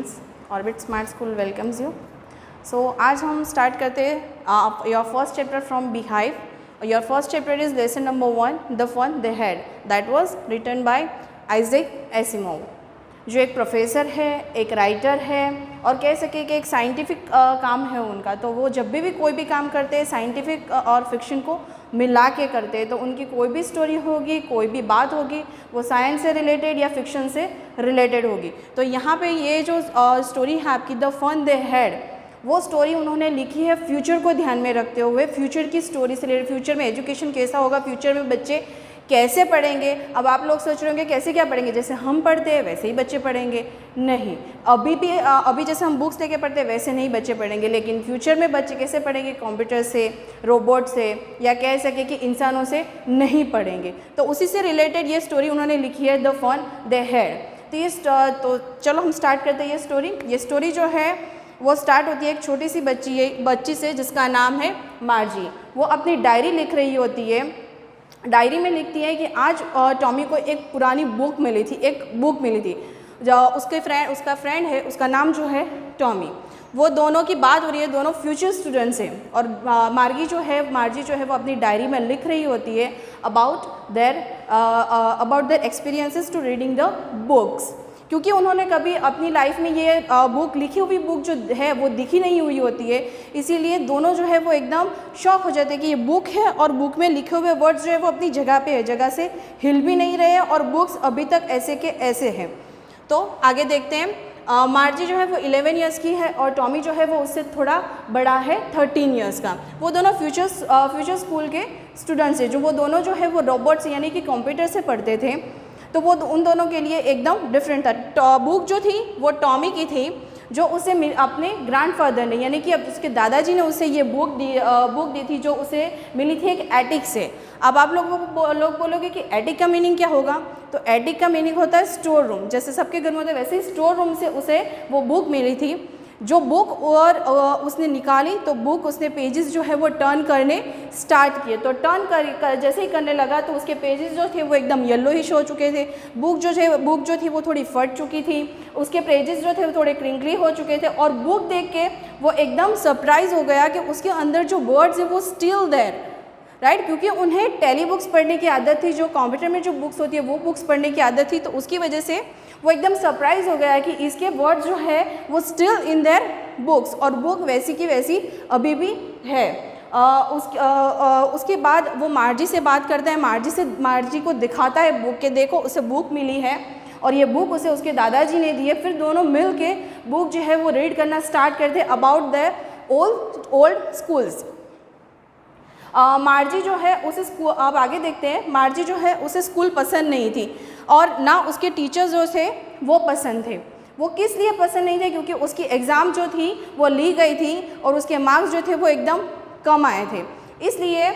Students, Orbit Smart School welcomes you. So आज हम start करते हैं your first chapter from Beehive. Your first chapter is lesson number 1 the fun they had, that was written by Isaac Asimov, जो एक professor है, एक writer है और कह सके कि एक साइंटिफिक काम है उनका। तो वो जब भी कोई भी काम करते हैं साइंटिफिक और फिक्शन को मिला के करते हैं। तो उनकी कोई भी स्टोरी होगी, कोई भी बात होगी, वो साइंस से रिलेटेड या फिक्शन से रिलेटेड होगी। तो यहाँ पे ये जो स्टोरी है आपकी द फन दे हैड, वो स्टोरी उन्होंने लिखी है फ्यूचर को ध्यान में रखते हुए, फ्यूचर की स्टोरी से रिलेटेड, फ्यूचर में एजुकेशन कैसा होगा, फ्यूचर में बच्चे कैसे पढ़ेंगे। अब आप लोग सोच रहे होंगे कैसे क्या पढ़ेंगे, जैसे हम पढ़ते हैं वैसे ही बच्चे पढ़ेंगे। नहीं, अभी जैसे हम बुक्स लेके पढ़ते हैं वैसे नहीं बच्चे पढ़ेंगे, लेकिन फ्यूचर में बच्चे कैसे पढ़ेंगे, कंप्यूटर से, रोबोट से, या कह सके कि इंसानों से नहीं पढ़ेंगे। तो उसी से रिलेटेड ये स्टोरी उन्होंने लिखी है द फन दे हैड। तो चलो हम स्टार्ट करते हैं ये स्टोरी। ये स्टोरी जो है वो स्टार्ट होती है एक छोटी सी बच्ची से जिसका नाम है मार्जी। वो अपनी डायरी लिख रही होती है। डायरी में लिखती है कि आज टॉमी को एक पुरानी बुक मिली थी, जो उसका फ्रेंड है, उसका नाम जो है टॉमी। वो दोनों की बात हो रही है, दोनों फ्यूचर स्टूडेंट्स हैं। और मार्जी जो है वो अपनी डायरी में लिख रही होती है about their experiences to reading the books, क्योंकि उन्होंने कभी अपनी लाइफ में ये बुक, लिखी हुई बुक जो है वो दिखी नहीं हुई होती है। इसीलिए दोनों जो है वो एकदम शॉक हो जाते हैं कि ये बुक है और बुक में लिखे हुए वर्ड्स जो है वो अपनी जगह पे है, जगह से हिल भी नहीं रहे हैं और बुक्स अभी तक ऐसे के ऐसे हैं। तो आगे देखते हैं। मार्जी जो है वो 11 ईयर्स की है और टॉमी जो है वो उससे थोड़ा बड़ा है, 13 ईयर्स का। वो दोनों फ्यूचर स्कूल के स्टूडेंट्स हैं, जो वो दोनों जो है वो रोबोट्स यानी कि कंप्यूटर से पढ़ते थे। तो वो उन दोनों के लिए एकदम डिफरेंट था। बुक जो थी वो टॉमी की थी, जो उसे अपने ग्रैंडफादर ने यानी कि अब उसके दादाजी ने उसे ये बुक दी थी, जो उसे मिली थी एक एटिक से। अब आप लोग बोलोगे कि एटिक का मीनिंग क्या होगा, तो एटिक का मीनिंग होता है स्टोर रूम। जैसे सबके घर में होता है वैसे ही स्टोर रूम से उसे वो बुक मिली थी। जो बुक और उसने निकाली तो बुक उसने पेजेस जो है वो टर्न करने स्टार्ट किए। तो टर्न कर जैसे ही करने लगा तो उसके पेजेस जो थे वो एकदम येलोइश हो चुके थे। बुक जो थी वो थोड़ी फट चुकी थी, उसके पेजेस जो थे वो थोड़े क्रिंकली हो चुके थे। और बुक देख के वो एकदम सरप्राइज हो गया कि उसके अंदर जो वर्ड्स है वो स्टिल देयर, राइट, क्योंकि उन्हें टेली बुक्स पढ़ने की आदत थी, जो कंप्यूटर में जो बुक्स होती है वो बुक्स पढ़ने की आदत थी। तो उसकी वजह से वो एकदम सरप्राइज हो गया कि इसके वर्ड्स जो है वो स्टिल इन देयर बुक्स, और बुक वैसी की वैसी अभी भी है। उसके बाद वो मार्जी से बात करता है, मार्जी को दिखाता है बुक के, देखो उसे बुक मिली है और ये बुक उसे उसके दादाजी ने दी है। फिर दोनों मिल के बुक जो है वो रीड करना स्टार्ट करते हैं अबाउट द ओल्ड स्कूल्स। मार्जी जो है उसे स्कूल, आप आगे देखते हैं, मार्जी जो है उसे स्कूल पसंद नहीं थी और ना उसके टीचर्स जो थे वो पसंद थे। वो किस लिए पसंद नहीं थे, क्योंकि उसकी एग्ज़ाम जो थी वो ली गई थी और उसके मार्क्स जो थे वो एकदम कम आए थे। इसलिए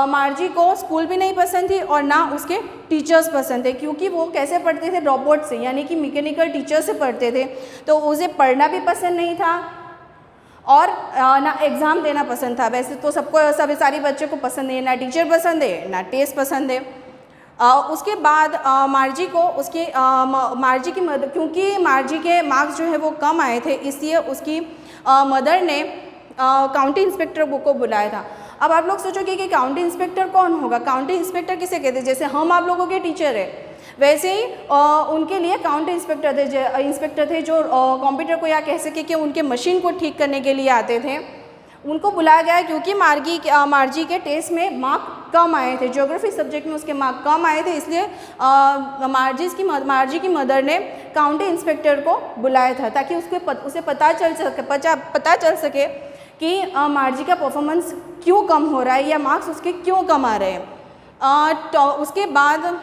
मार्जी को स्कूल भी नहीं पसंद थी और ना उसके टीचर्स पसंद थे, क्योंकि वो कैसे पढ़ते थे, रोबोट से यानी कि मैकेनिकल टीचर से पढ़ते थे। तो उसे पढ़ना भी पसंद नहीं था और ना एग्ज़ाम देना पसंद था। वैसे तो सारी बच्चों को पसंद नहीं है, ना टीचर पसंद है ना टेस्ट पसंद है। उसके बाद मार्जी की मदर, क्योंकि मार्जी के मार्क्स जो है वो कम आए थे, इसलिए उसकी मदर ने काउंटी इंस्पेक्टर को बुलाया था। अब आप लोग सोचोगे कि काउंटी इंस्पेक्टर कौन होगा, काउंटी इंस्पेक्टर किसे कहते हैं, जैसे हम आप लोगों के टीचर है वैसे ही उनके लिए काउंटी इंस्पेक्टर थे जो कंप्यूटर को या कह सके कि उनके मशीन को ठीक करने के लिए आते थे। उनको बुलाया गया क्योंकि मार्जी के टेस्ट में मार्क कम आए थे, ज्योग्राफी सब्जेक्ट में उसके मार्क कम आए थे, इसलिए मार्जी की मदर ने काउंटी इंस्पेक्टर को बुलाया था ताकि उसे पता चल सके कि मार्जी का परफॉर्मेंस क्यों कम हो रहा है या मार्क्स उसके क्यों कम आ रहे हैं। तो उसके बाद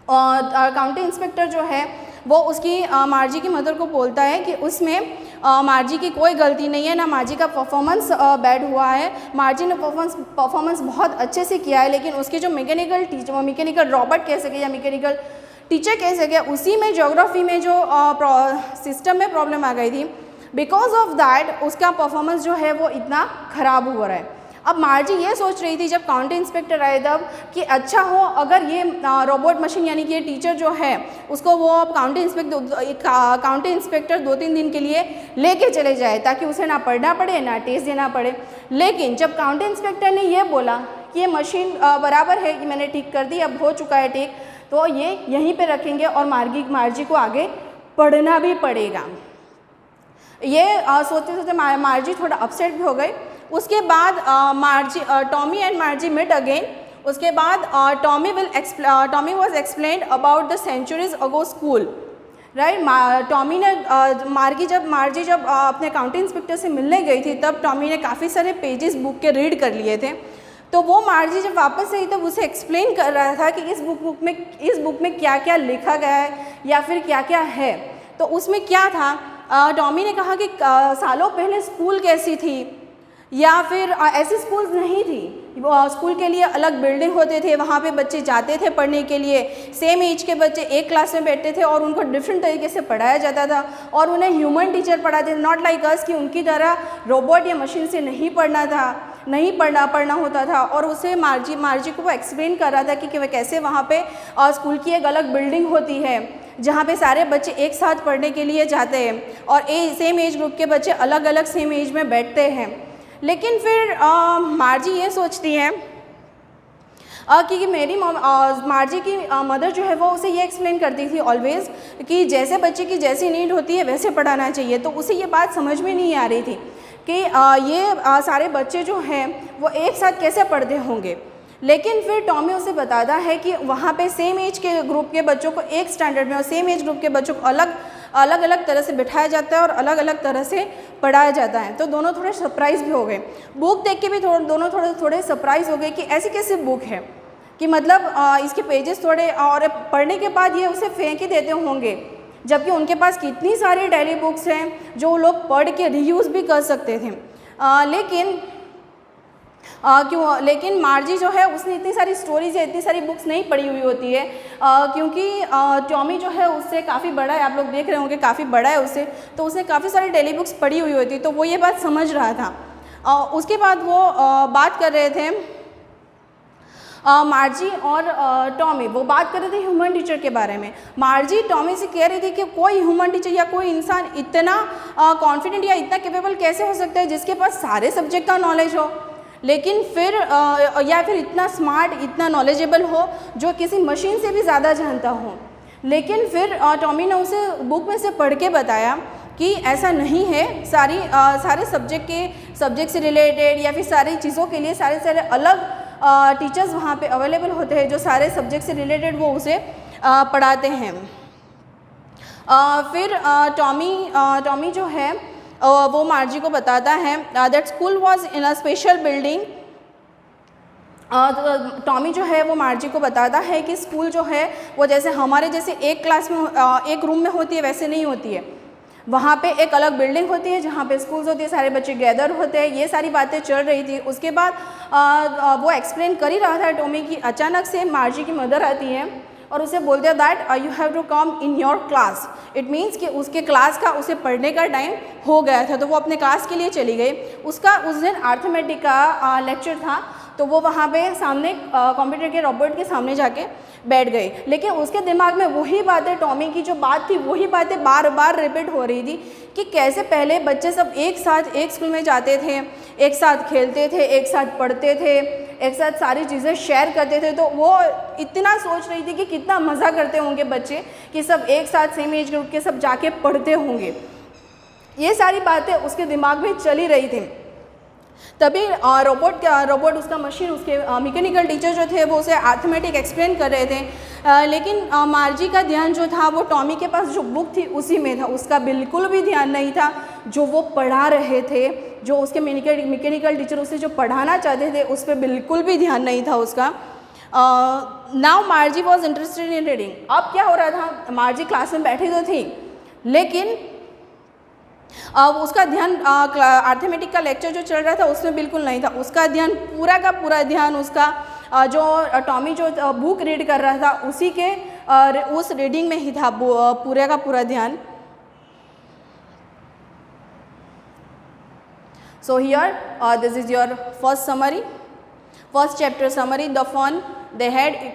काउंटी इंस्पेक्टर जो है वो उसकी मार्जी की मदर को बोलता है कि उसमें मार्जी की कोई गलती नहीं है, ना मार्जी का परफॉर्मेंस बैड हुआ है, मार्जी ने परफॉर्मेंस बहुत अच्छे से किया है, लेकिन उसके जो मैकेनिकल रॉबोट कह सके या मैकेनिकल टीचर कह सके, उसी में ज्योग्राफी में जो सिस्टम में प्रॉब्लम आ गई थी। बिकॉज ऑफ दैट उसका परफॉर्मेंस जो है वो इतना ख़राब हो रहा है। अब मार्जी ये सोच रही थी जब काउंटी इंस्पेक्टर आए तब कि अच्छा हो अगर ये रोबोट मशीन यानी कि ये टीचर जो है उसको वो अब काउंटी इंस्पेक्टर 2-3 दिन के लिए लेके चले जाए ताकि उसे ना पढ़ना पड़े ना टेस्ट देना पड़े। लेकिन जब काउंटी इंस्पेक्टर ने ये बोला कि ये मशीन बराबर है कि मैंने ठीक कर दी, अब हो चुका है ठीक, तो ये यहीं पे रखेंगे और मार्जी को आगे पढ़ना भी पड़ेगा। ये सोचते सोचते मार्जी थोड़ा अपसेट भी हो गई। उसके बाद Tommy and Margie met again. उसके बाद Tommy was explained about the centuries ago school, right. Tommy ने मार्जी जब अपने काउंटी इंस्पेक्टर से मिलने गई थी तब टॉमी ने काफ़ी सारे पेजेस बुक के रीड कर लिए थे। तो वो मार्जी जब वापस आई तब उसे एक्सप्लेन कर रहा था कि इस बुक में क्या क्या लिखा गया है या फिर क्या क्या है। तो उसमें क्या था, टॉमी ने कहा कि सालों पहले स्कूल कैसी थी या फिर ऐसी स्कूल नहीं थी। स्कूल के लिए अलग बिल्डिंग होते थे, वहाँ पे बच्चे जाते थे पढ़ने के लिए, सेम एज के बच्चे एक क्लास में बैठते थे और उनको डिफरेंट तरीके से पढ़ाया जाता था और उन्हें ह्यूमन टीचर पढ़ाते थे, नॉट लाइक अस कि उनकी तरह रोबोट या मशीन से नहीं पढ़ना होता था। और उसे मार्जी को वो एक्सप्लेन कर रहा था कि वह कैसे वहाँ पे स्कूल की एक अलग बिल्डिंग होती है जहाँ पे सारे बच्चे एक साथ पढ़ने के लिए जाते हैं और सेम एज ग्रुप के बच्चे अलग अलग सेम एज में बैठते हैं। लेकिन फिर मार्जी ये सोचती है कि मार्जी की मदर जो है वो उसे ये एक्सप्लेन करती थी ऑलवेज़ कि जैसे बच्चे की जैसी नीड होती है वैसे पढ़ाना चाहिए। तो उसे ये बात समझ में नहीं आ रही थी कि ये सारे बच्चे जो हैं वो एक साथ कैसे पढ़ते होंगे। लेकिन फिर टॉमी उसे बताता है कि वहाँ पे सेम एज के ग्रुप के बच्चों को एक स्टैंडर्ड में और सेम एज ग्रुप के बच्चों को अलग अलग तरह से बिठाया जाता है और अलग अलग तरह से पढ़ाया जाता है। तो दोनों थोड़े सरप्राइज़ भी हो गए, बुक देख के भी दोनों थोड़े सरप्राइज़ हो गए कि ऐसी कैसी बुक है कि मतलब इसके पेजेस थोड़े, और पढ़ने के बाद ये उसे फेंक ही देते होंगे, जबकि उनके पास कितनी सारी डेली बुक्स हैं जो लोग पढ़ के रीयूज़ भी कर सकते थे। लेकिन मार्जी जो है उसने इतनी सारी स्टोरीज़ या इतनी सारी बुक्स नहीं पढ़ी हुई होती है, क्योंकि टॉमी जो है उससे काफ़ी बड़ा है, आप लोग देख रहे होंगे काफ़ी बड़ा है उससे, तो उसने काफ़ी सारी डेली बुक्स पढ़ी हुई होती, तो वो ये बात समझ रहा था। उसके बाद वो बात कर रहे थे मार्जी और टॉमी, वो बात कर रहे थे ह्यूमन टीचर के बारे में। मार्जी टॉमी से कह रही थी कि कोई ह्यूमन टीचर या कोई इंसान इतना कॉन्फिडेंट या इतना कैपेबल कैसे हो सकता है जिसके पास सारे सब्जेक्ट का नॉलेज हो, लेकिन फिर या फिर इतना स्मार्ट, इतना नॉलेजेबल हो जो किसी मशीन से भी ज़्यादा जानता हो। लेकिन फिर टॉमी ने उसे बुक में से पढ़ के बताया कि ऐसा नहीं है, सारे सब्जेक्ट से रिलेटेड या फिर सारी चीज़ों के लिए सारे अलग टीचर्स वहाँ पे अवेलेबल होते हैं जो सारे सब्जेक्ट से रिलेटेड वो उसे पढ़ाते हैं। फिर टॉमी जो है वो मार्जी को बताता है that school was in a special building. Tommy जो है वो मार्जी को बताता है कि स्कूल जो है वो जैसे हमारे जैसे एक क्लास में एक रूम में होती है वैसे नहीं होती है, वहाँ पे एक अलग बिल्डिंग होती है जहाँ पे स्कूल्स होती है, सारे बच्चे गैदर होते हैं, ये सारी बातें चल रही थी। उसके बाद वो एक्सप्लेन कर ही रहा था टॉमी की अचानक से मार्जी की मदर आती है और उसे बोलते हैं that you have to come in your class. It means कि उसके क्लास का उसे पढ़ने का टाइम हो गया था, तो वो अपने क्लास के लिए चली गई। उसका उस दिन अर्थमेटिक का लेक्चर था, तो वो वहाँ पे सामने कंप्यूटर के रोबोट के सामने जाके बैठ गई। लेकिन उसके दिमाग में वही बातें, टॉमी की जो बात थी वही बातें बार बार रिपीट हो रही थी कि कैसे पहले बच्चे सब एक साथ एक स्कूल में जाते थे, एक साथ खेलते थे, एक साथ पढ़ते थे, एक साथ सारी चीज़ें शेयर करते थे। तो वो इतना सोच रही थी कि कितना मज़ा करते होंगे बच्चे कि सब एक साथ सेम एज ग्रुप के सब जाके पढ़ते होंगे। ये सारी बातें उसके दिमाग में चली रही थी। तभी रोबोट उसका मशीन, उसके मैकेनिकल टीचर जो थे वो उसे अर्थमेटिक एक्सप्लेन कर रहे थे। लेकिन मार्जी का ध्यान जो था वो टॉमी के पास जो बुक थी उसी में था, उसका बिल्कुल भी ध्यान नहीं था जो वो पढ़ा रहे थे, जो उसके मैकेनिकल टीचर उसे जो पढ़ाना चाहते थे उस पर बिल्कुल भी ध्यान नहीं था उसका। Now मार्जी was interested in reading. अब क्या हो रहा था, मार्जी क्लास में बैठी तो थी लेकिन उसका ध्यान अर्थमेटिक का लेक्चर जो चल रहा था उसमें बिल्कुल नहीं था। उसका ध्यान पूरा का पूरा ध्यान उसका जो टॉमी जो बुक रीड कर रहा था उसी के उस रीडिंग में ही था पूरा का पूरा ध्यान। So here this is your first summary, first chapter summary, the fun they had.